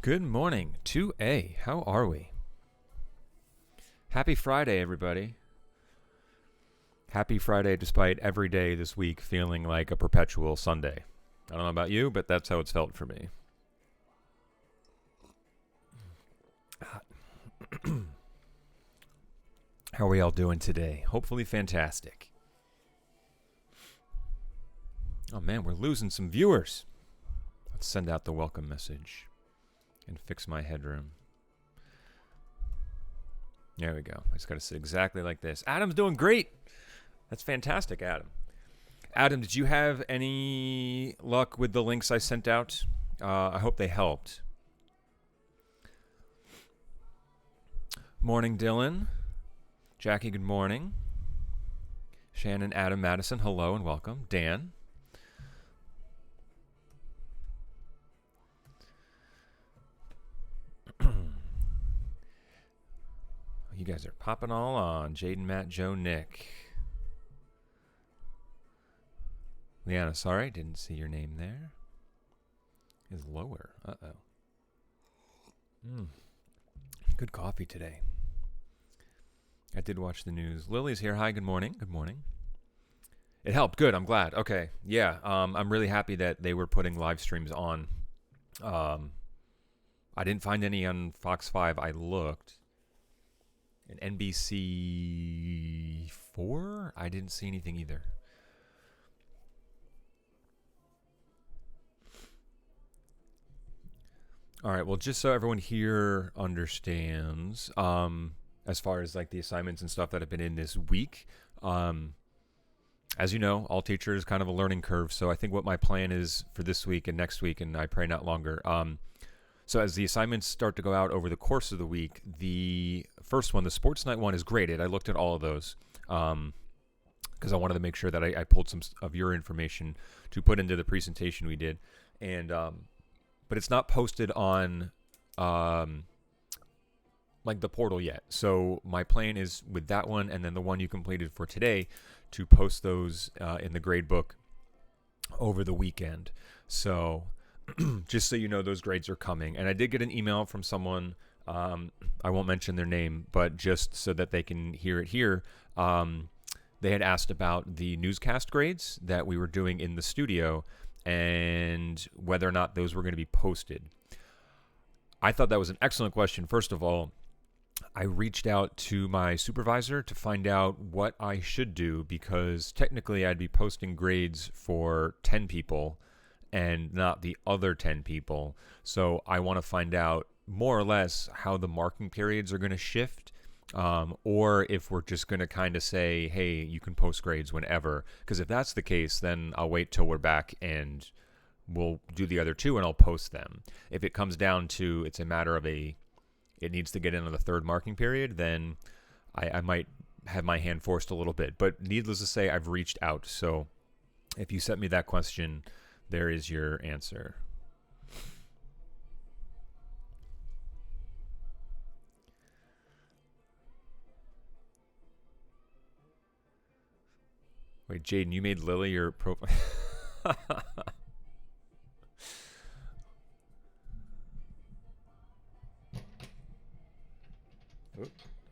Good morning, 2A. How are we? Happy Friday, everybody. Happy Friday, despite every day this week feeling like a perpetual Sunday. I don't know about you, but that's how it's felt for me. How are we all doing today? Hopefully fantastic. Oh man, we're losing some viewers. Let's send out the welcome message and fix my headroom. There we go. I just got to sit exactly like this. Adam's doing great. That's fantastic, Adam. Adam, did you have any luck with the links I sent out? I hope they helped. Morning, Dylan. Jackie, good morning. Shannon, Adam, Madison, hello and welcome. Dan. You guys are popping all on. Jaden, Matt, Joe, Nick. Liana, sorry, didn't see your name there. Is lower. Uh-oh. Good coffee today. I did watch the news. Lily's here. Hi, good morning. Good morning. It helped. Good. I'm glad. Okay. Yeah. I'm really happy that they were putting live streams on. I didn't find any on Fox 5. I looked. And NBC 4? I didn't see anything either. All right. Well, just so everyone here understands, as far as like the assignments and stuff that have been in this week, as you know, all teachers kind of a learning curve. So I think what my plan is for this week and next week, and I pray not longer. So as the assignments start to go out over the course of the week, the first one, the sports night one, is graded. I looked at all of those because I wanted to make sure that I pulled some of your information to put into the presentation we did. And but it's not posted on like the portal yet. So my plan is with that one and then the one you completed for today to post those in the grade book over the weekend. So just so you know, those grades are coming. And I did get an email from someone, I won't mention their name, but just so that they can hear it here, they had asked about the newscast grades that we were doing in the studio and whether or not those were going to be posted. I thought that was an excellent question. First of all, I reached out to my supervisor to find out what I should do because technically I'd be posting grades for 10 people and not the other 10 people. So I want to find out more or less how the marking periods are going to shift, or if we're just going to kind of say, hey, you can post grades whenever. Because if that's the case, then I'll wait till we're back and we'll do the other two and I'll post them. If it comes down to it's a matter of it needs to get in on the third marking period, then I might have my hand forced a little bit. But needless to say, I've reached out. So if you sent me that question, there is your answer. Wait, Jaden, you made Lily your profile. Oop, don't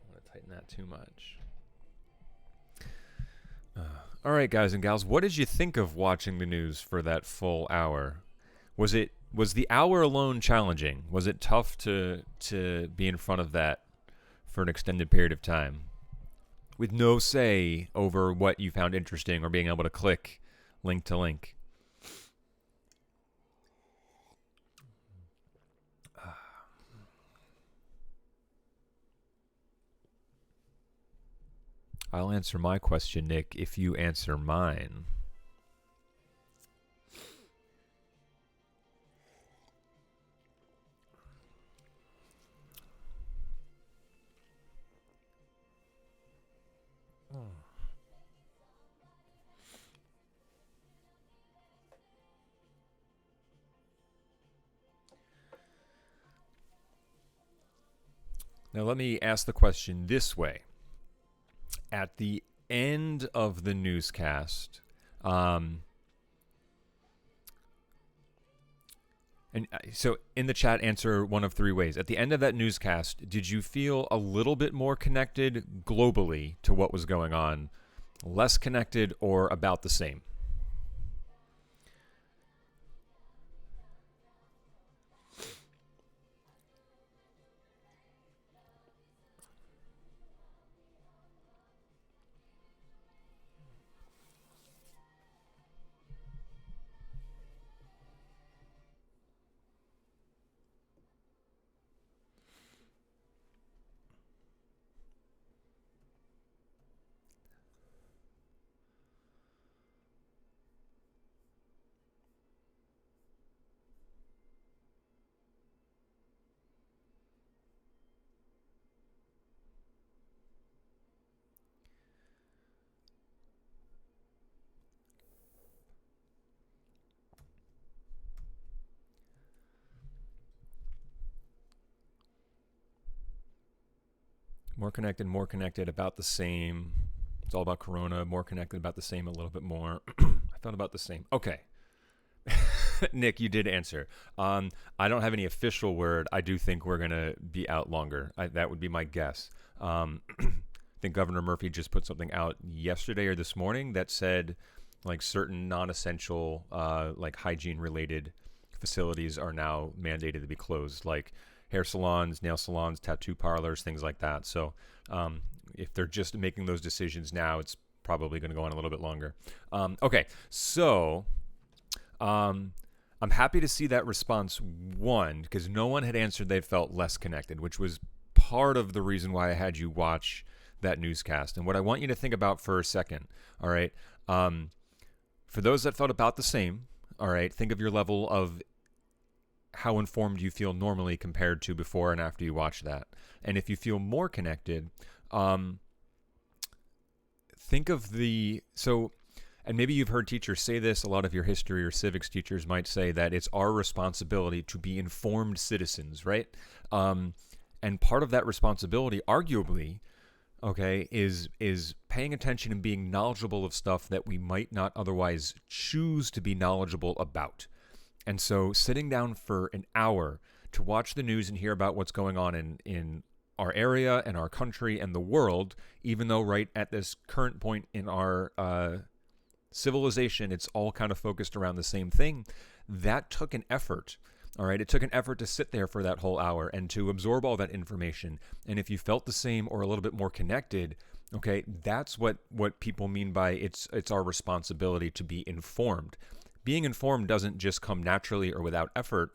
want to tighten that too much. All right, guys and gals, what did you think of watching the news for that full hour? Was the hour alone challenging? Was it tough to be in front of that for an extended period of time with no say over what you found interesting or being able to click link to link? I'll answer my question, Nick, if you answer mine. Now let me ask the question this way. At the end of the newscast, And so in the chat, answer one of three ways. At the end of that newscast, did you feel a little bit more connected globally to what was going on, less connected, or about the same? More connected, about the same. It's all about Corona. More connected, about the same, a little bit more. I felt about the same. Okay. Nick, you did answer. I don't have any official word. I do think we're going to be out longer. That would be my guess. I think Governor Murphy just put something out yesterday or this morning that said like certain non-essential, like hygiene-related facilities are now mandated to be closed, like hair salons, nail salons, tattoo parlors, things like that. So if they're just making those decisions now, it's probably going to go on a little bit longer. Okay, so I'm happy to see that response one, because no one had answered they felt less connected, which was part of the reason why I had you watch that newscast. And what I want you to think about for a second, all right, for those that felt about the same, all right, think of your level of how informed you feel normally compared to before and after you watch that. And if you feel more connected, think of and maybe you've heard teachers say this, a lot of your history or civics teachers might say that it's our responsibility to be informed citizens, right? And part of that responsibility, arguably, okay, is paying attention and being knowledgeable of stuff that we might not otherwise choose to be knowledgeable about. And so sitting down for an hour to watch the news and hear about what's going on in our area and our country and the world, even though right at this current point in our civilization, it's all kind of focused around the same thing, that took an effort. All right, it took an effort to sit there for that whole hour and to absorb all that information. And if you felt the same or a little bit more connected, okay, that's what people mean by it's our responsibility to be informed. Being informed doesn't just come naturally or without effort.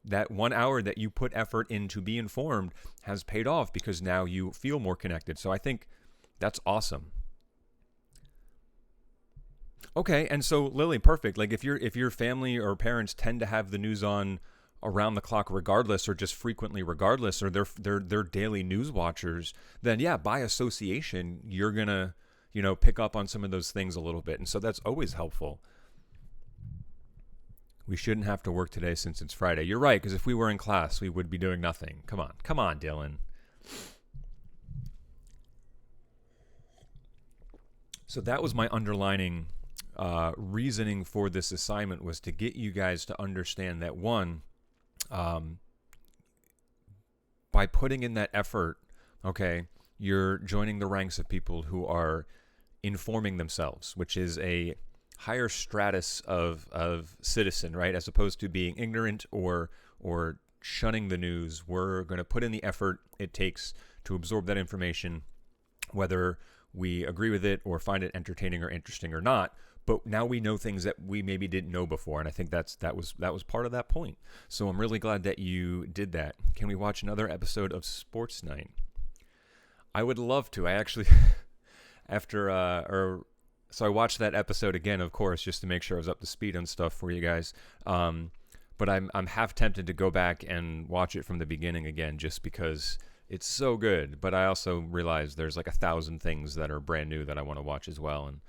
That 1 hour that you put effort in to be informed has paid off because now you feel more connected. So I think that's awesome. Okay, and so Lily, perfect. Like if your family or parents tend to have the news on around the clock regardless, or just frequently regardless, or they're daily news watchers, then yeah, by association, you're gonna, pick up on some of those things a little bit. And so that's always helpful. We shouldn't have to work today since it's Friday. You're right, because if we were in class, we would be doing nothing. Come on, Dylan. So that was my underlining reasoning for this assignment, was to get you guys to understand that, one, by putting in that effort, okay, you're joining the ranks of people who are informing themselves, which is a higher stratus of citizen, right? As opposed to being ignorant or shunning the news. We're going to put in the effort it takes to absorb that information, whether we agree with it or find it entertaining or interesting or not. But now we know things that we maybe didn't know before, and I think that was part of that point. So I'm really glad that you did that. Can we watch another episode of Sports Night? I would love to. I actually so I watched that episode again, of course, just to make sure I was up to speed on stuff for you guys. But I'm half tempted to go back and watch it from the beginning again, just because it's so good. But I also realize there's like 1,000 things that are brand new that I want to watch as well. And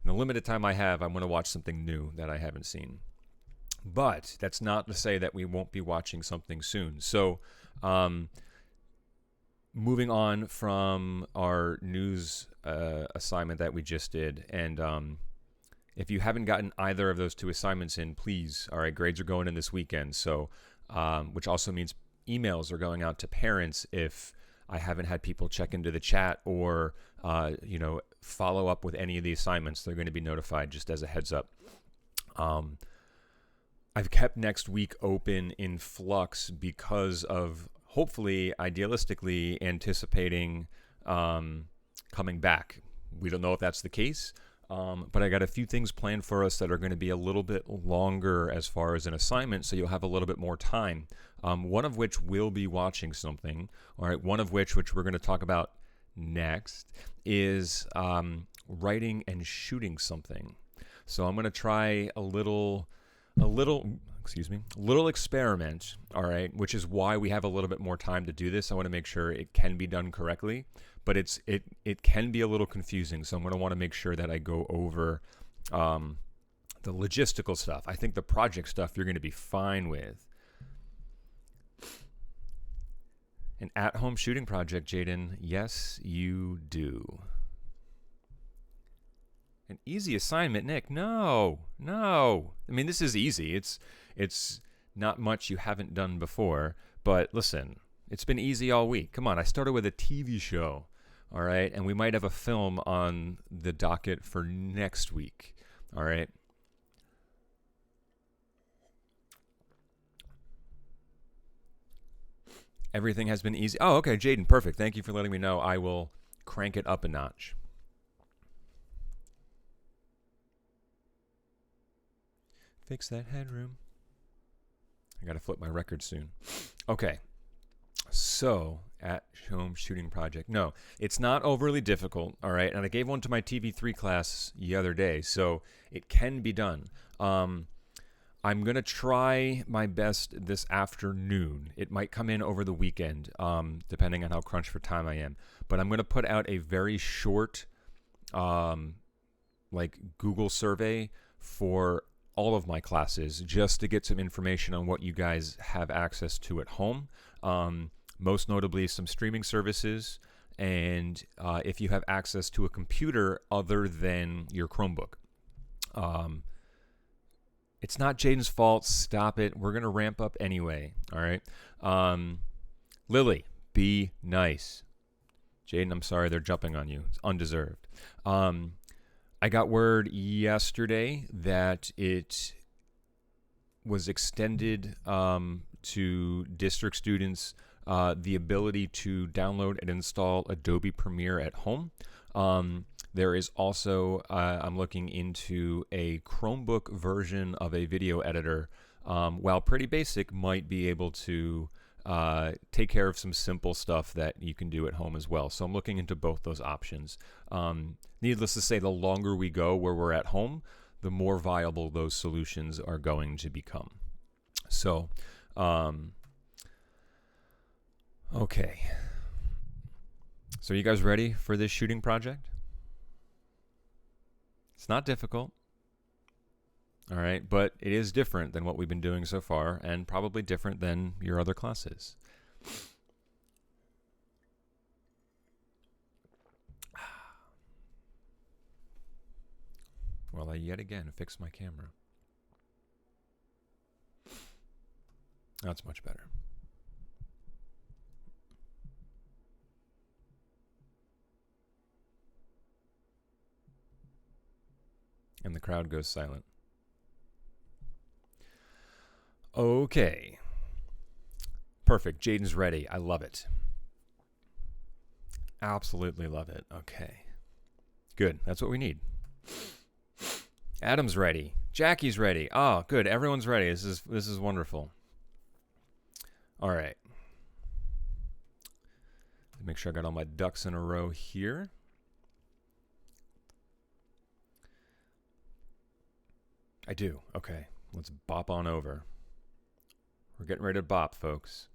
in the limited time I have, I want to watch something new that I haven't seen. But that's not to say that we won't be watching something soon. So moving on from our news assignment that we just did, and if you haven't gotten either of those two assignments in, please, all right, grades are going in this weekend. So, which also means emails are going out to parents if I haven't had people check into the chat or, follow up with any of the assignments. They're going to be notified just as a heads up. I've kept next week open in flux because of hopefully, idealistically, anticipating coming back. We don't know if that's the case, but I got a few things planned for us that are going to be a little bit longer as far as an assignment, so you'll have a little bit more time. One of which will be watching something. All right, one of which we're going to talk about next, is writing and shooting something. So I'm going to try a little experiment, all right, which is why we have a little bit more time to do this. I want to make sure it can be done correctly, but it can be a little confusing. So I'm going to want to make sure that I go over the logistical stuff. I think the project stuff you're going to be fine with. An at-home shooting project, Jaden. Yes, you do. An easy assignment, Nick. No. I mean, this is easy. It's not much you haven't done before. But listen, it's been easy all week. Come on, I started with a TV show, all right? And we might have a film on the docket for next week, all right? Everything has been easy. Oh, okay, Jaden, perfect. Thank you for letting me know. I will crank it up a notch. Fix that headroom. I got to flip my record soon. Okay. So, at home shooting project. No, it's not overly difficult, all right? And I gave one to my TV3 class the other day, so it can be done. I'm going to try my best this afternoon. It might come in over the weekend, depending on how crunched for time I am. But I'm going to put out a very short, Google survey for all of my classes just to get some information on what you guys have access to at home. Most notably, some streaming services, and if you have access to a computer other than your Chromebook. It's not Jaden's fault. Stop it. We're going to ramp up anyway. All right. Lily, be nice. Jaden, I'm sorry they're jumping on you. It's undeserved. I got word yesterday that it was extended to district students the ability to download and install Adobe Premiere at home. There is also, I'm looking into a Chromebook version of a video editor. While pretty basic, might be able to take care of some simple stuff that you can do at home as well. So I'm looking into both those options. Needless to say, the longer we go where we're at home, the more viable those solutions are going to become. So, okay. So are you guys ready for this shooting project? It's not difficult, all right, but it is different than what we've been doing so far and probably different than your other classes. Well, I yet again fixed my camera. That's much better. And the crowd goes silent. Okay. Perfect. Jaden's ready. I love it. Absolutely love it. Okay. Good. That's what we need. Adam's ready. Jackie's ready. Oh, good. Everyone's ready. This is wonderful. All right. Make sure I got all my ducks in a row here. I do. Okay. Let's bop on over. We're getting ready to bop, folks.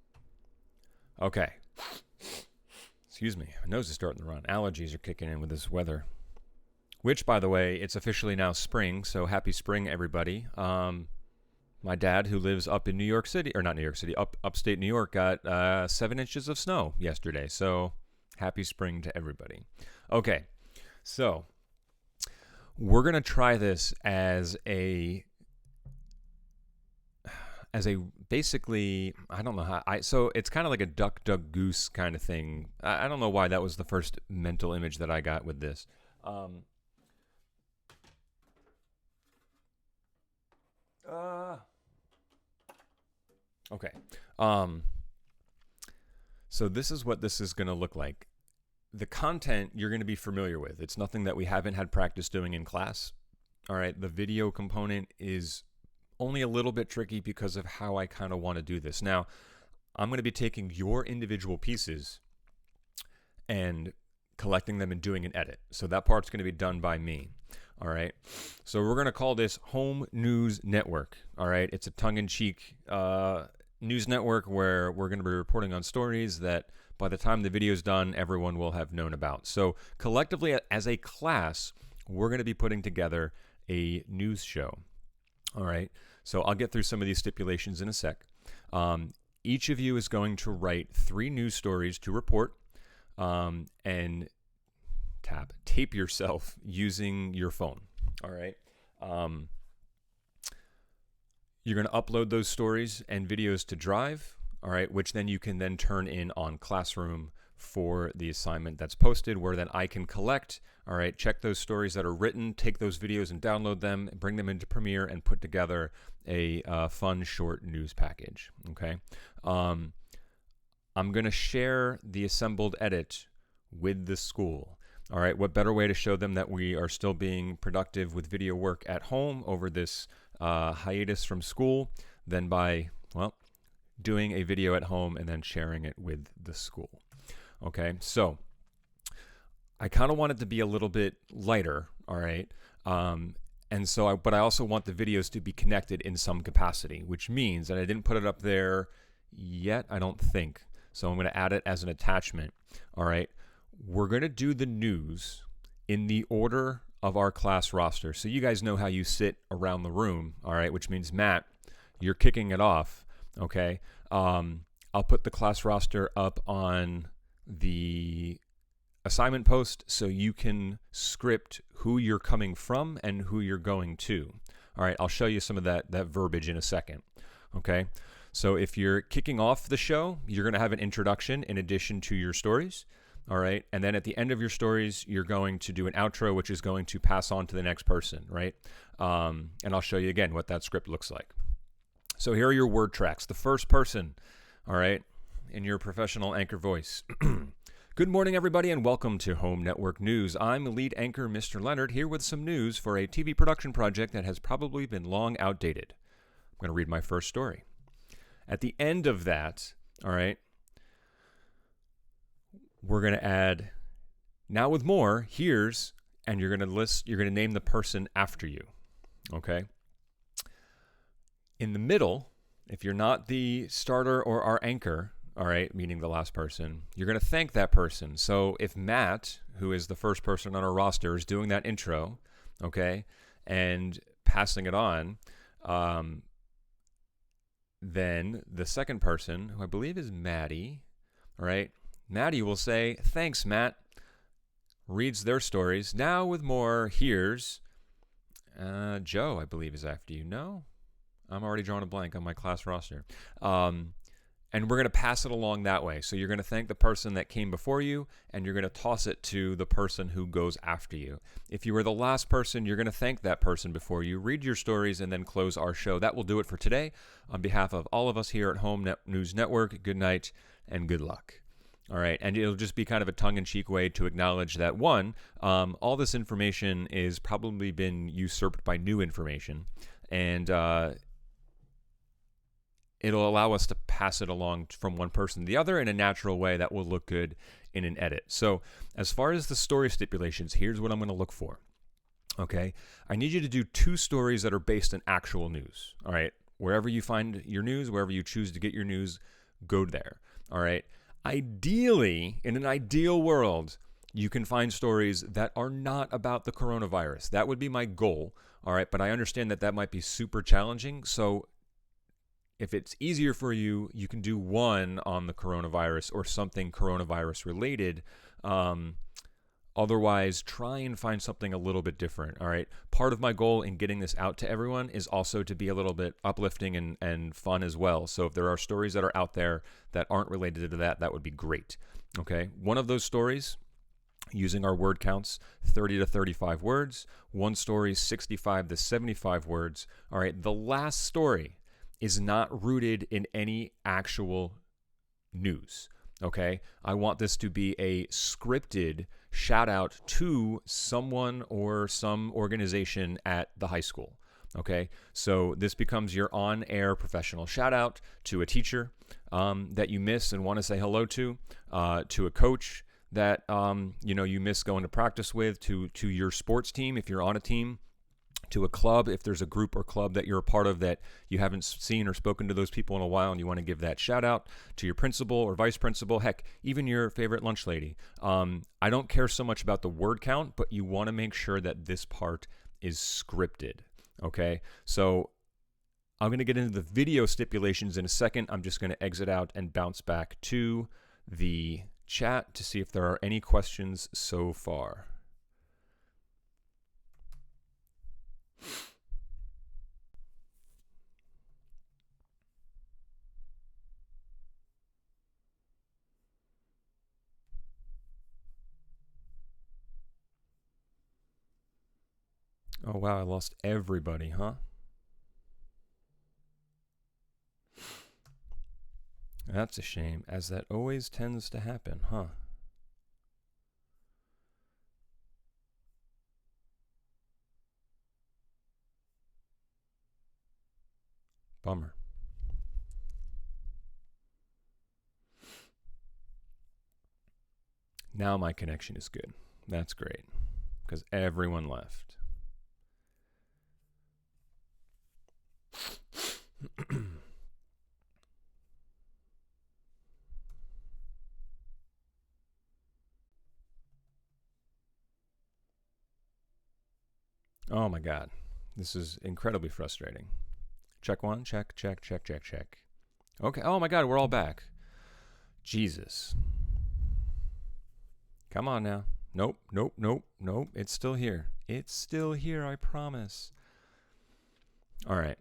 Okay. Excuse me. My nose is starting to run. Allergies are kicking in with this weather. Which, by the way, it's officially now spring, so happy spring, everybody. My dad, who lives up in New York City, or not New York City, upstate New York, got 7 inches of snow yesterday. So happy spring to everybody. Okay. So we're going to try this as a basically, I don't know how so it's kind of like a duck goose kind of thing. I don't know why that was the first mental image that I got with this. Okay. So this is what this is going to look like. The content you're going to be familiar with. It's nothing that we haven't had practice doing in class. All right. The video component is only a little bit tricky because of how I kind of want to do this. Now, I'm going to be taking your individual pieces and collecting them and doing an edit. So that part's going to be done by me. All right. So we're going to call this Home News Network. All right. It's a tongue-in-cheek news network where we're going to be reporting on stories that by the time the video is done, everyone will have known about. So collectively, as a class, we're going to be putting together a news show. All right. So I'll get through some of these stipulations in a sec. Each of you is going to write 3 news stories to report and tape yourself using your phone. All right. You're going to upload those stories and videos to Drive, all right, which then you can then turn in on Classroom for the assignment that's posted, where then I can collect, all right, check those stories that are written, take those videos and download them, bring them into Premiere, and put together a fun short news package, okay? I'm going to share the assembled edit with the school. All right, what better way to show them that we are still being productive with video work at home over this hiatus from school than by, well, doing a video at home and then sharing it with the school. Okay, so I kind of want it to be a little bit lighter, all right? But I also want the videos to be connected in some capacity, which means that I didn't put it up there yet, I don't think. So I'm going to add it as an attachment, all right? We're going to do the news in the order of our class roster. So you guys know how you sit around the room, all right? Which means, Matt, you're kicking it off, okay? I'll put the class roster up on the assignment post so you can script who you're coming from and who you're going to. All right, I'll show you some of that verbiage in a second, okay? So if you're kicking off the show, you're going to have an introduction in addition to your stories. All right. And then at the end of your stories, you're going to do an outro, which is going to pass on to the next person. Right. And I'll show you again what that script looks like. So here are your word tracks. The first person. All right. In your professional anchor voice. Good morning, everybody, and welcome to Home Network News. I'm lead anchor Mr. Leonard here with some news for a TV production project that has probably been long outdated. I'm going to read my first story. At the end of that, all right, we're going to add, now with more, here's, and you're going to name the person after you, okay? In the middle, if you're not the starter or our anchor, all right, meaning the last person, you're going to thank that person. So if Matt, who is the first person on our roster, is doing that intro, okay, and passing it on, then the second person, who I believe is Maddie, all right, Maddie will say, thanks, Matt, reads their stories. Now with more, here's Joe, I believe, is after you. No? I'm already drawing a blank on my class roster. And we're going to pass it along that way. So you're going to thank the person that came before you, and you're going to toss it to the person who goes after you. If you were the last person, you're going to thank that person before you, read your stories, and then close our show. That will do it for today. On behalf of all of us here at Home News Network, good night and good luck. All right, and it'll just be kind of a tongue-in-cheek way to acknowledge that, one, all this information is probably been usurped by new information, and it'll allow us to pass it along from one person to the other in a natural way that will look good in an edit. So as far as the story stipulations, here's what I'm going to look for. Okay, I need you to do 2 stories that are based on actual news. All right, wherever you find your news, wherever you choose to get your news, go there. All right. Ideally, in an ideal world, you can find stories that are not about the coronavirus. That would be my goal, all right? But I understand that might be super challenging. So if it's easier for you, you can do one on the coronavirus or something coronavirus related Otherwise, try and find something a little bit different. All right. Part of my goal in getting this out to everyone is also to be a little bit uplifting and fun as well. So if there are stories that are out there that aren't related to that, that would be great. Okay. One of those stories, using our word counts, 30 to 35 words. One story, 65 to 75 words. All right. The last story is not rooted in any actual news. Okay. I want this to be a scripted shout out to someone or some organization at the high school. Okay. So this becomes your on air professional shout out to a teacher that you miss and want to say hello to a coach that you miss going to practice with, to your sports team if you're on a team, to a club if there's a group or club that you're a part of that you haven't seen or spoken to those people in a while and you want to give that shout out, to your principal or vice principal, heck, even your favorite lunch lady. I don't care so much about the word count, but you want to make sure that this part is scripted. Okay, so I'm going to get into the video stipulations in a second. I'm just going to exit out and bounce back to the chat to see if there are any questions so far. Oh, wow, I lost everybody, huh? That's a shame, as that always tends to happen, huh? Bummer. Now my connection is good. That's great, because everyone left. Oh my God, this is incredibly frustrating. Check one, check. Okay, oh my God, we're all back. Jesus. Come on now. Nope. It's still here. It's still here, I promise. All right.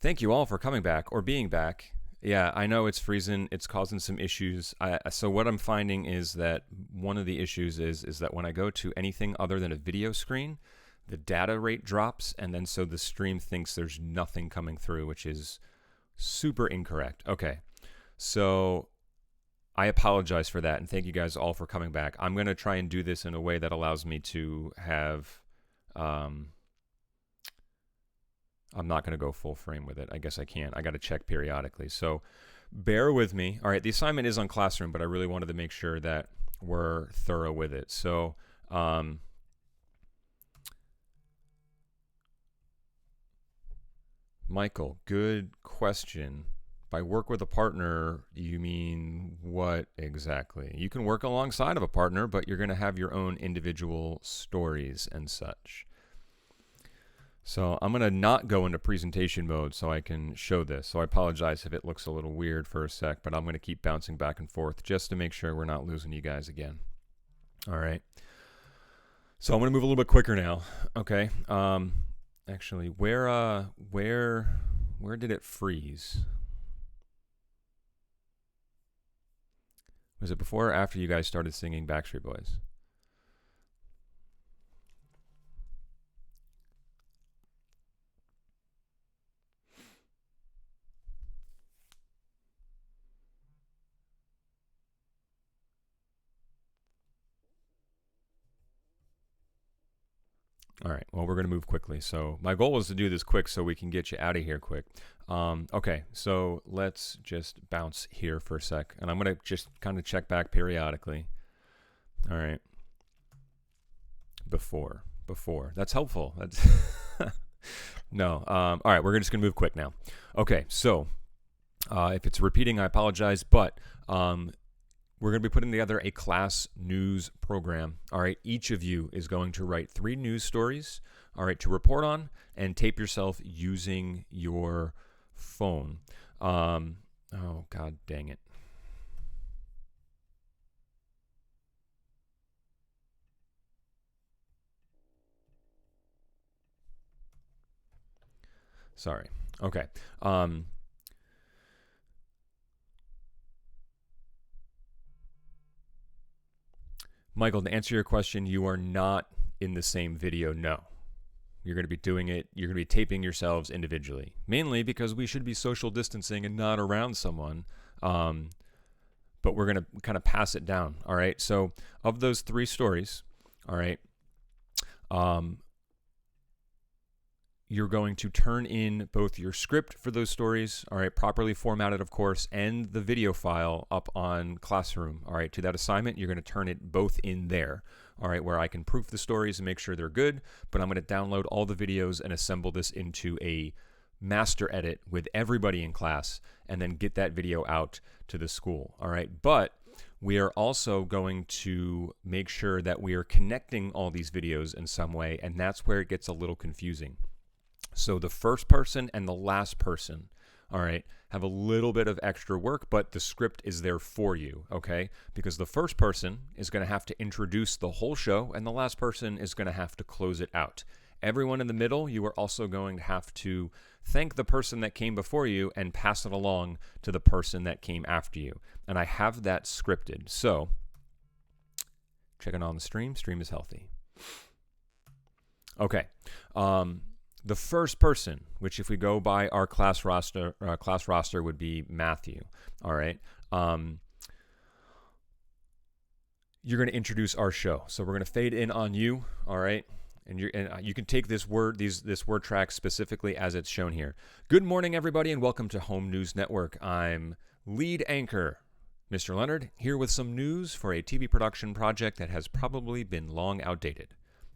Thank you all for coming back or being back. Yeah, I know it's freezing. It's causing some issues. So what I'm finding is that one of the issues is that when I go to anything other than a video screen, the data rate drops, and then so the stream thinks there's nothing coming through, which is super incorrect. Okay, so I apologize for that, and thank you guys all for coming back. I'm going to try and do this in a way that allows me to have... I'm not going to go full frame with it. I guess I can't. I got to check periodically. So bear with me. All right, the assignment is on Classroom, but I really wanted to make sure that we're thorough with it. So Michael, good question. By work with a partner, you mean what exactly? You can work alongside of a partner, but you're going to have your own individual stories and such. So I'm going to not go into presentation mode so I can show this. So I apologize if it looks a little weird for a sec, but I'm going to keep bouncing back and forth just to make sure we're not losing you guys again. All right. So I'm going to move a little bit quicker now. Okay. Actually, where did it freeze? Was it before or after you guys started singing Backstreet Boys? All right, well, we're going to move quickly. So my goal is to do this quick so we can get you out of here quick. Okay, so let's just bounce here for a sec. And I'm going to just kind of check back periodically. All right. Before. That's helpful. That's no. All right, we're just going to move quick now. Okay, so if it's repeating, I apologize. But we're going to be putting together a class news program. All right, each of you is going to write 3 news stories, all right, to report on and tape yourself using your phone. Oh, God dang it. Sorry. Okay. Michael, to answer your question, you are not in the same video. No. You're going to be doing it, you're going to be taping yourselves individually, mainly because we should be social distancing and not around someone. But we're going to kind of pass it down. All right. So, of those 3 stories, all right, you're going to turn in both your script for those stories, all right, properly formatted, of course, and the video file up on Classroom. All right. To that assignment, you're going to turn it both in there. All right, where I can proof the stories and make sure they're good, but I'm going to download all the videos and assemble this into a master edit with everybody in class and then get that video out to the school. All right, but we are also going to make sure that we are connecting all these videos in some way, and that's where it gets a little confusing. So the first person and the last person, all right, have a little bit of extra work, but the script is there for you, okay? Because the first person is going to have to introduce the whole show, and the last person is going to have to close it out. Everyone in the middle, you are also going to have to thank the person that came before you and pass it along to the person that came after you. And I have that scripted. So, checking on the stream. Stream is healthy. Okay. The first person, which if we go by our class roster would be Matthew. All right. You're going to introduce our show. So we're going to fade in on you. All right. And you can take this word track specifically as it's shown here. Good morning, everybody, and welcome to Home News Network. I'm lead anchor, Mr. Leonard, here with some news for a TV production project that has probably been long outdated.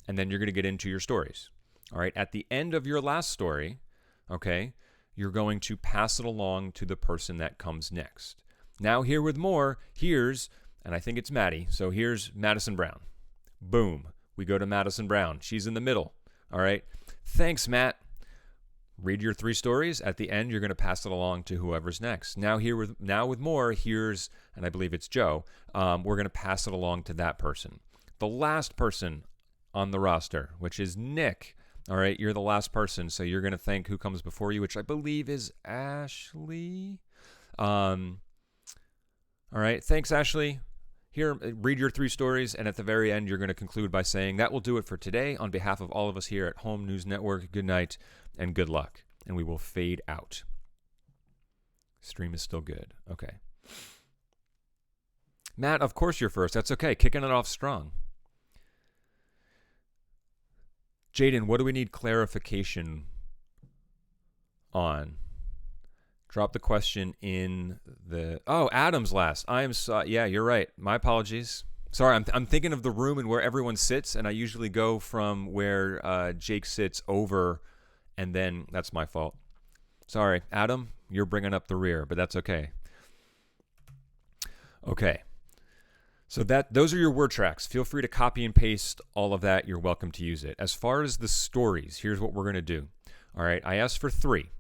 And then you're going to get into your stories. All right, at the end of your last story, okay, you're going to pass it along to the person that comes next. Now, here with more, and I think it's Maddie, so here's Madison Brown. Boom, we go to Madison Brown. She's in the middle. All right, thanks, Matt. Read your 3 stories. At the end, you're going to pass it along to whoever's next. Now with more, and I believe it's Joe, we're going to pass it along to that person. The last person on the roster, which is Nick. All right, you're the last person, so you're going to thank who comes before you, which I believe is Ashley. All right, thanks, Ashley. Here, read your 3 stories, and at the very end, you're going to conclude by saying, that will do it for today. On behalf of all of us here at Home News Network, good night and good luck. And we will fade out. Stream is still good. Okay. Matt, of course you're first. That's okay. Kicking it off strong. Jaden, what do we need clarification on? Drop the question in the... Oh, Adam's last. Yeah, you're right. My apologies. Sorry, I'm thinking of the room and where everyone sits, and I usually go from where Jake sits over, and then that's my fault. Sorry, Adam, you're bringing up the rear, but that's okay. Okay. So those are your word tracks. Feel free to copy and paste all of that. You're welcome to use it. As far as the stories, here's what we're going to do. All right, I asked for 3.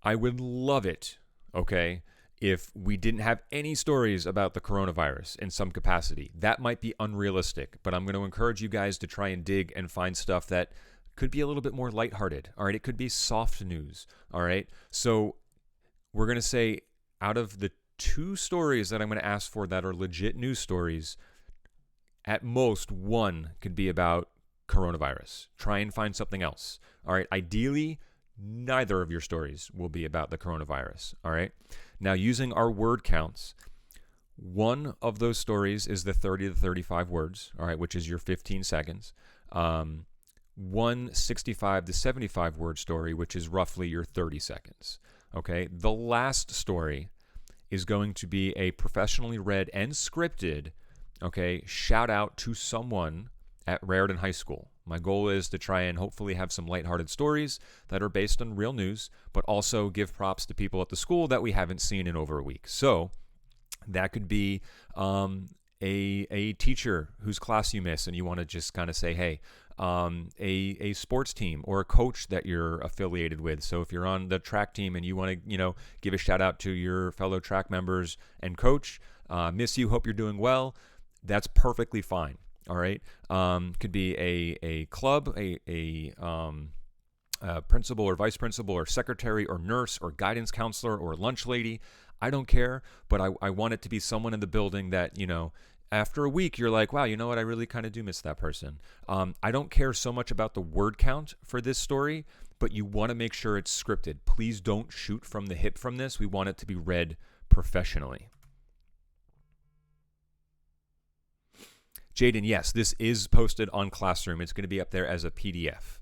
I would love it, okay, if we didn't have any stories about the coronavirus in some capacity. That might be unrealistic, but I'm going to encourage you guys to try and dig and find stuff that could be a little bit more lighthearted. All right, it could be soft news. All right, so we're going to say out of the 2 stories that I'm going to ask for that are legit news stories, at most 1 could be about coronavirus. Try and find something else. All right, ideally, neither of your stories will be about the coronavirus. All right, now using our word counts, 1 of those stories is the 30 to 35 words, all right, which is your 15 seconds. 1 65 to 75 word story, which is roughly your 30 seconds. Okay, the last story is going to be a professionally read and scripted, okay, shout out to someone at Raritan High School. My goal is to try and hopefully have some lighthearted stories that are based on real news, but also give props to people at the school that we haven't seen in over a week. So that could be a teacher whose class you miss and you want to just kind of say, hey, a sports team or a coach that you're affiliated with. So if you're on the track team and you want to, give a shout out to your fellow track members and coach, miss you, hope you're doing well, that's perfectly fine. All right. Could be a club, a principal or vice principal or secretary or nurse or guidance counselor or lunch lady. I don't care, but I want it to be someone in the building that, after a week, you're like, wow, you know what? I really kind of do miss that person. I don't care so much about the word count for this story, but you want to make sure it's scripted. Please don't shoot from the hip from this. We want it to be read professionally. Jaden, yes, this is posted on Classroom. It's going to be up there as a PDF.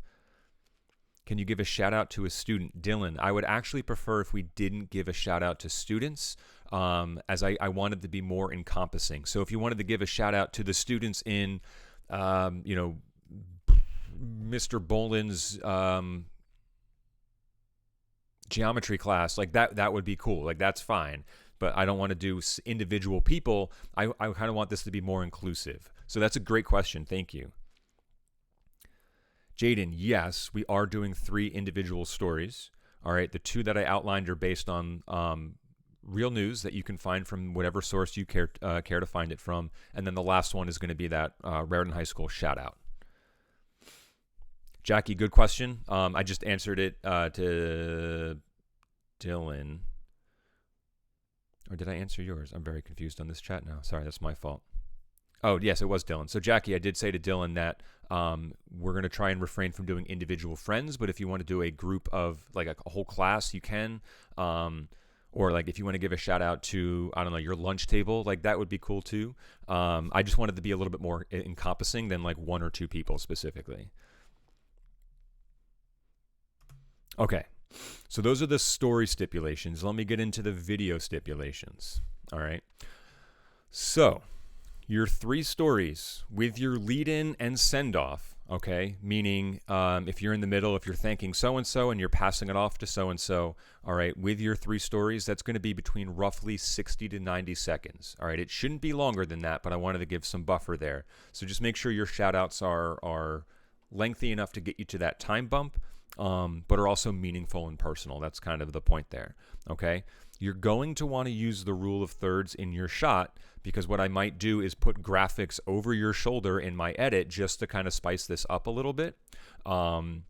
Can you give a shout out to a student? Dylan, I would actually prefer if we didn't give a shout out to students, as I wanted to be more encompassing. So if you wanted to give a shout out to the students in, Mr. Boland's geometry class, like that would be cool. Like that's fine. But I don't want to do individual people. I kind of want this to be more inclusive. So that's a great question. Thank you. Jaden, yes, we are doing 3 individual stories. All right, the 2 that I outlined are based on real news that you can find from whatever source you care to find it from. And then the last one is going to be that Raritan High School shout out. Jackie, good question. I just answered it to Dylan. Or did I answer yours? I'm very confused on this chat now. Sorry, that's my fault. Oh, yes, it was Dylan. So, Jackie, I did say to Dylan that we're going to try and refrain from doing individual friends, but if you want to do a group of, like, a whole class, you can. Or, like, if you want to give a shout-out to, I don't know, your lunch table, like, that would be cool, too. I just wanted to be a little bit more encompassing than, like, 1 or 2 people specifically. Okay. So those are the story stipulations. Let me get into the video stipulations. All right. So your 3 stories with your lead-in and send-off, okay, meaning if you're in the middle, if you're thanking so-and-so and you're passing it off to so-and-so, all right, with your 3 stories, that's going to be between roughly 60 to 90 seconds. All right. It shouldn't be longer than that, but I wanted to give some buffer there. So just make sure your shout-outs are lengthy enough to get you to that time bump, but are also meaningful and personal. That's kind of the point there, okay? You're going to want to use the rule of thirds in your shot, because what I might do is put graphics over your shoulder in my edit just to kind of spice this up a little bit. So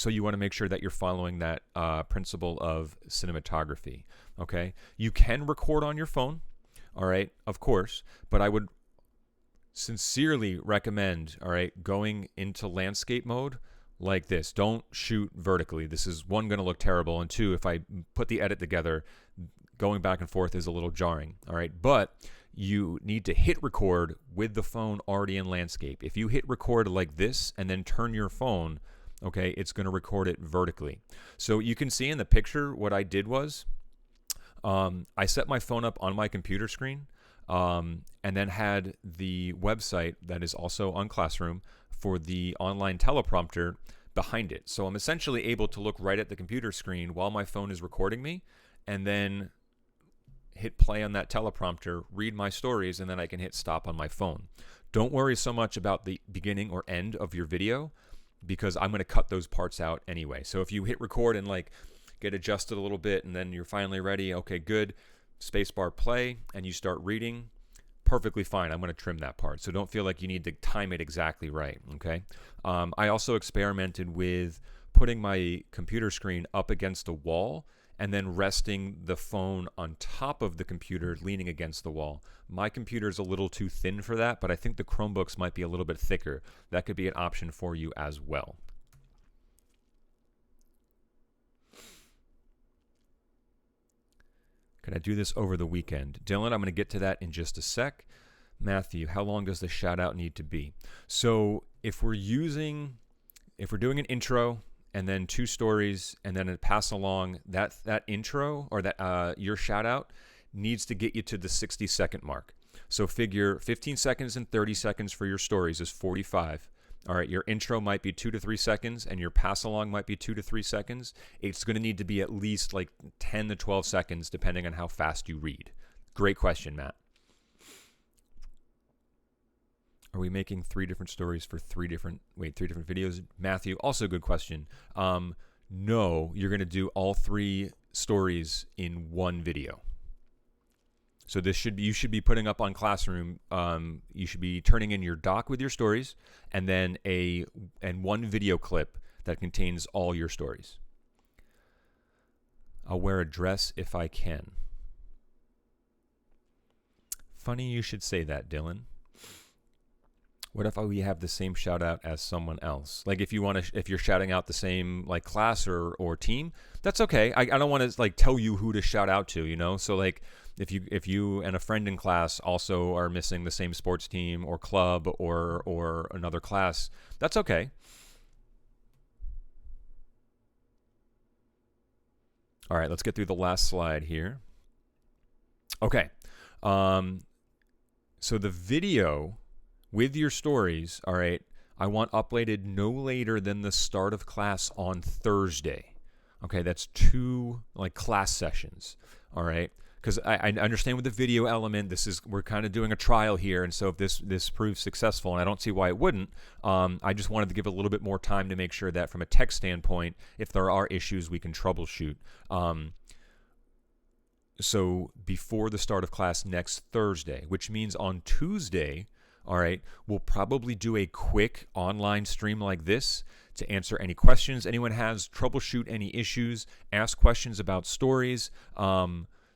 you want to make sure that you're following that principle of cinematography, okay? You can record on your phone, all right, of course, but I would sincerely recommend, all right, going into landscape mode like this. Don't shoot vertically. This is, 1, going to look terrible, and 2, if I put the edit together, going back and forth is a little jarring, all right? But you need to hit record with the phone already in landscape. If you hit record like this and then turn your phone, okay, it's going to record it vertically. So you can see in the picture what I did was I set my phone up on my computer screen and then had the website that is also on Classroom for the online teleprompter behind it. So I'm essentially able to look right at the computer screen while my phone is recording me, and then hit play on that teleprompter, read my stories, and then I can hit stop on my phone. Don't worry so much about the beginning or end of your video, because I'm going to cut those parts out anyway. So if you hit record and like get adjusted a little bit and then you're finally ready, okay, good, spacebar play, and you start reading, perfectly fine. I'm going to trim that part. So don't feel like you need to time it exactly right, okay? I also experimented with putting my computer screen up against a wall and then resting the phone on top of the computer, leaning against the wall. My computer's a little too thin for that, but I think the Chromebooks might be a little bit thicker. That could be an option for you as well. Can I do this over the weekend? Dylan, I'm going to get to that in just a sec. Matthew, how long does the shout out need to be? So if we're doing an intro and then 2 stories and then a pass along, that intro or that your shout out needs to get you to the 60-second mark. So figure 15 seconds and 30 seconds for your stories is 45. All right, your intro might be 2 to 3 seconds and your pass along might be 2 to 3 seconds. It's going to need to be at least like 10 to 12 seconds depending on how fast you read. Great question, Matt. Are we making 3 different stories for 3 different videos? Matthew, also good question. No, you're going to do all 3 stories in one video. So you should be putting up on Classroom. You should be turning in your doc with your stories, and then one video clip that contains all your stories. I'll wear a dress if I can. Funny you should say that, Dylan. What if we have the same shout out as someone else? Like if you're shouting out the same like class or team, that's okay. I don't want to like tell you who to shout out to, you know? So like if you and a friend in class also are missing the same sports team or club or another class, that's okay. All right, let's get through the last slide here. Okay. So the video with your stories, all right, I want uploaded no later than the start of class on Thursday. Okay, that's 2 like class sessions, all right? Because I understand with the video element, we're kind of doing a trial here, and so if this proves successful, and I don't see why it wouldn't, I just wanted to give a little bit more time to make sure that from a tech standpoint, if there are issues, we can troubleshoot. So before the start of class next Thursday, which means on Tuesday, all right, we'll probably do a quick online stream like this to answer any questions anyone has, troubleshoot any issues, ask questions about stories.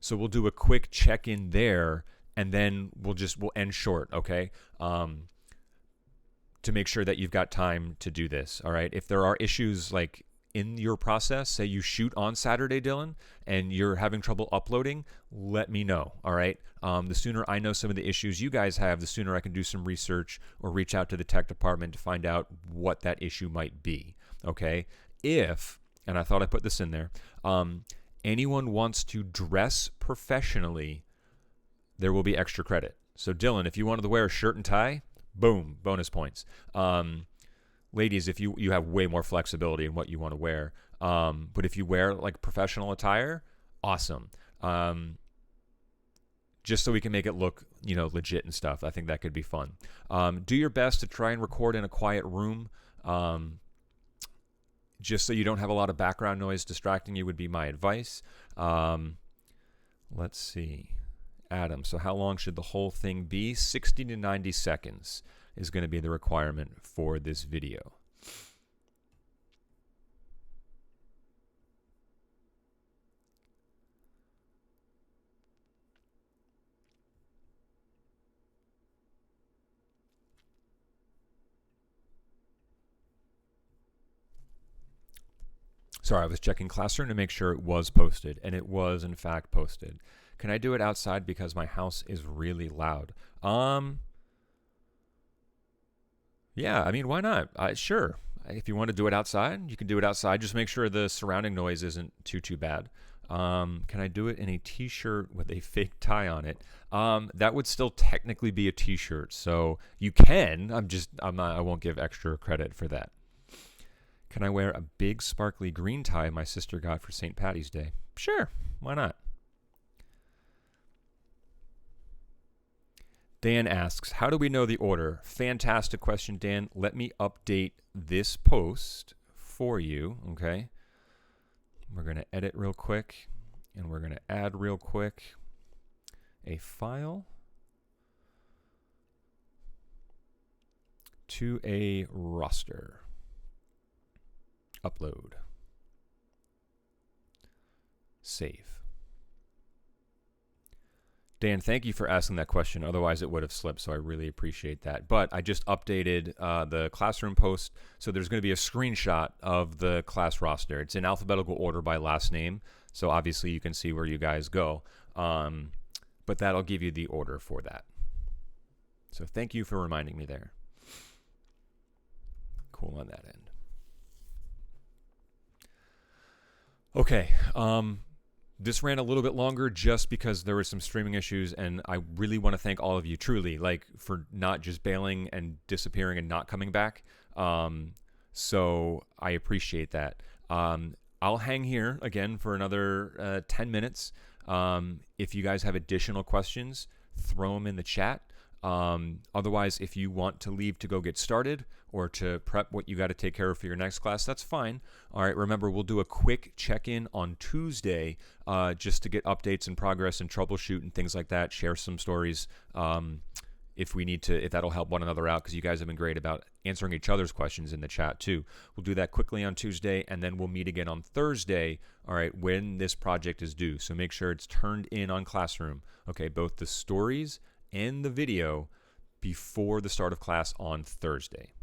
So we'll do a quick check-in there, and then we'll end short, okay? To make sure that you've got time to do this, all right? If there are issues like in your process, say you shoot on Saturday, Dylan, and you're having trouble uploading, let me know, all right? The sooner I know some of the issues you guys have, the sooner I can do some research or reach out to the tech department to find out what that issue might be, okay? If, and I thought I put this in there, anyone wants to dress professionally, there will be extra credit. So Dylan, if you wanted to wear a shirt and tie, boom, bonus points. Ladies, if you have way more flexibility in what you want to wear, but if you wear like professional attire, awesome. Just so we can make it look, legit and stuff. I think that could be fun. Do your best to try and record in a quiet room. Just so you don't have a lot of background noise distracting you would be my advice. Let's see. Adam, so how long should the whole thing be? 60 to 90 seconds is going to be the requirement for this video. Sorry, I was checking Classroom to make sure it was posted, and it was in fact posted. Can I do it outside because my house is really loud? Yeah, I mean, why not? Sure. If you want to do it outside, you can do it outside. Just make sure the surrounding noise isn't too bad. Can I do it in a t-shirt with a fake tie on it? That would still technically be a t-shirt, so you can. I won't give extra credit for that. Can I wear a big sparkly green tie my sister got for St. Patty's Day? Sure, why not? Dan asks, how do we know the order? Fantastic question, Dan. Let me update this post for you, okay? We're going to edit real quick, and we're going to add real quick a file to a roster. Upload. Save. Dan, thank you for asking that question. Otherwise, it would have slipped, so I really appreciate that. But I just updated the Classroom post, so there's going to be a screenshot of the class roster. It's in alphabetical order by last name, so obviously you can see where you guys go. But that'll give you the order for that. So thank you for reminding me there. Cool on that end. Okay, this ran a little bit longer just because there were some streaming issues, and I really want to thank all of you, truly, for not just bailing and disappearing and not coming back. So I appreciate that. I'll hang here again for another 10 minutes. If you guys have additional questions, throw them in the chat. Otherwise, if you want to leave to go get started or to prep what you got to take care of for your next class, that's fine. All right, remember, we'll do a quick check-in on Tuesday just to get updates and progress and troubleshoot and things like that, share some stories, if we need to, if that'll help one another out, because you guys have been great about answering each other's questions in the chat too. We'll do that quickly on Tuesday, and then we'll meet again on Thursday, all right, when this project is due. So make sure it's turned in on Classroom, okay, both the stories and the video before the start of class on Thursday.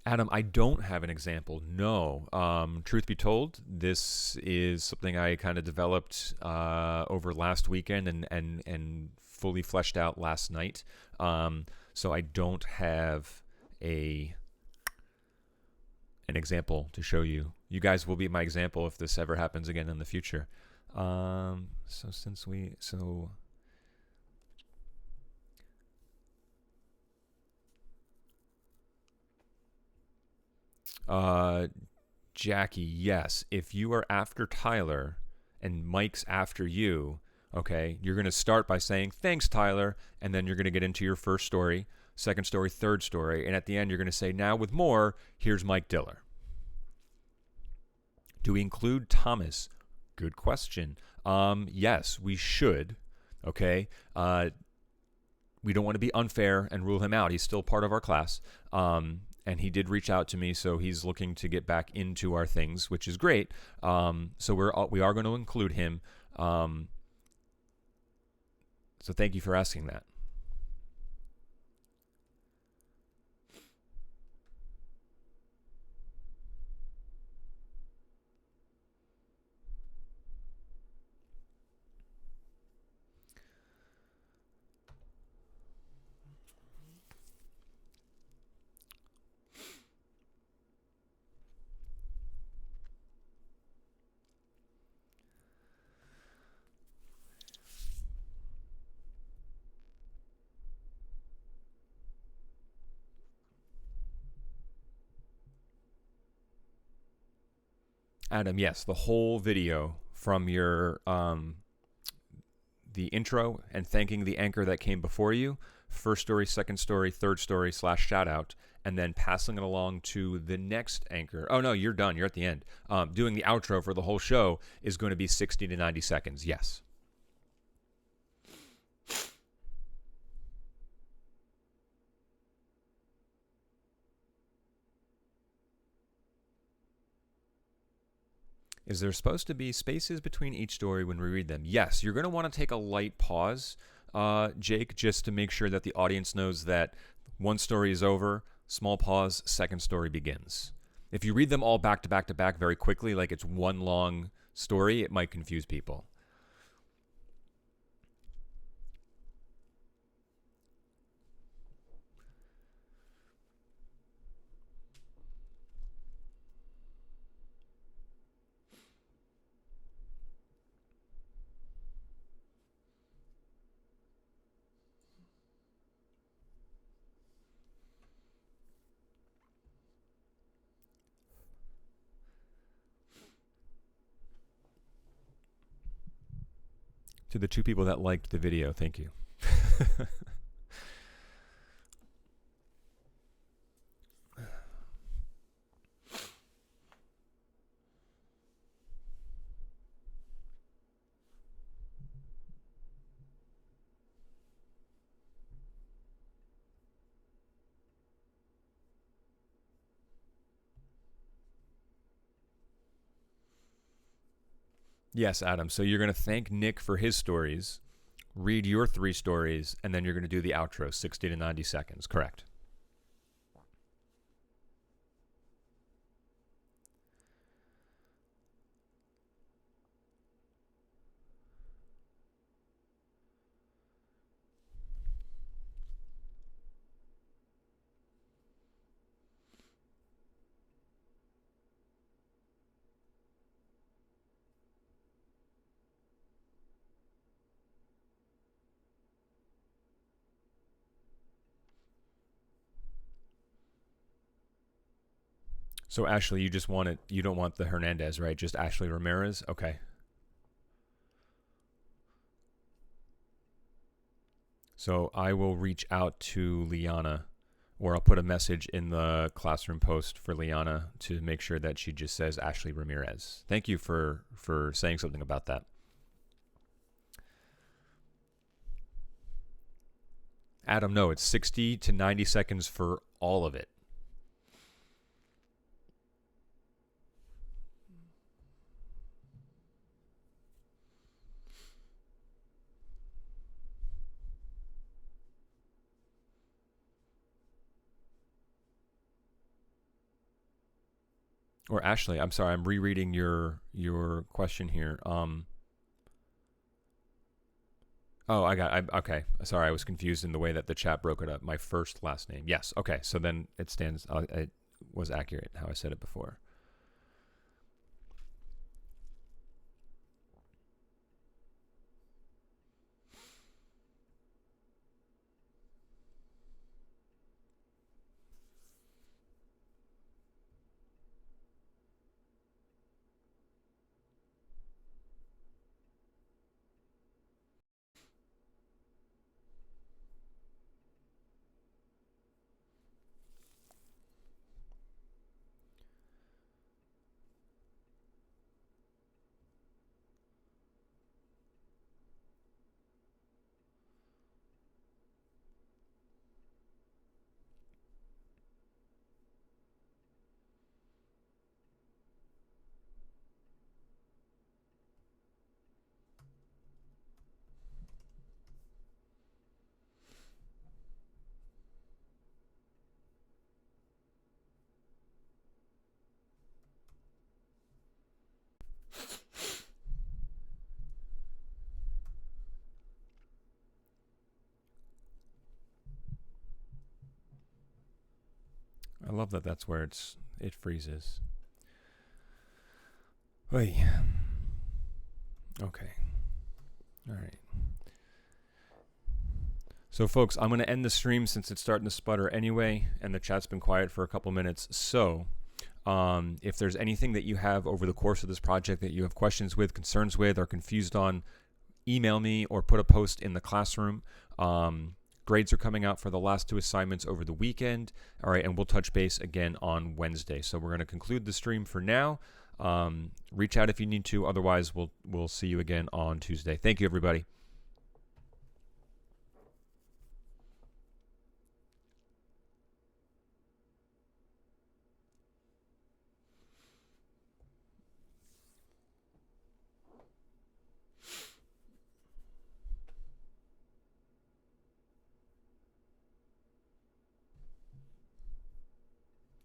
Adam, I don't have an example. No. Truth be told, this is something I kind of developed over last weekend and fully fleshed out last night. So I don't have an example to show you. You guys will be my example if this ever happens again in the future. Jackie, yes. If you are after Tyler and Mike's after you, okay, you're going to start by saying, thanks, Tyler, and then you're going to get into your first story, second story, third story, and at the end you're going to say, now with more, here's Mike Diller. Do we include Thomas? Good question. Yes, we should, okay? We don't want to be unfair and rule him out. He's still part of our class. And he did reach out to me, so he's looking to get back into our things, which is great. So we are going to include him. So thank you for asking that. Adam, yes, the whole video from your the intro and thanking the anchor that came before you, first story, second story, third story / shout out, and then passing it along to the next anchor. Oh no, you're done. You're at the end. Doing the outro for the whole show is going to be 60 to 90 seconds. Yes. Is there supposed to be spaces between each story when we read them? Yes, you're going to want to take a light pause, Jake, just to make sure that the audience knows that one story is over, small pause, second story begins. If you read them all back to back to back very quickly, like it's one long story, it might confuse people. To the two people that liked the video, thank you. Yes, Adam. So you're going to thank Nick for his stories, read your 3 stories, and then you're going to do the outro, 60 to 90 seconds. Correct. So Ashley, you just want it. You don't want the Hernandez, right? Just Ashley Ramirez. Okay. So I will reach out to Liana or I'll put a message in the classroom post for Liana to make sure that she just says Ashley Ramirez. Thank you for saying something about that. Adam, no, it's 60 to 90 seconds for all of it. Or Ashley, I'm sorry, I'm rereading your question here. Okay. Sorry, I was confused in the way that the chat broke it up. My first last name. Yes. Okay. So then it stands. It was accurate how I said it before. I love that that's where it freezes. Oy. Okay. All right. So folks, I'm going to end the stream since it's starting to sputter anyway, and the chat's been quiet for a couple minutes. So if there's anything that you have over the course of this project that you have questions with, concerns with, or confused on, email me or put a post in the classroom. Grades are coming out for the last 2 assignments over the weekend. All right, and we'll touch base again on Wednesday. So we're going to conclude the stream for now. Reach out if you need to. Otherwise, we'll see you again on Tuesday. Thank you, everybody.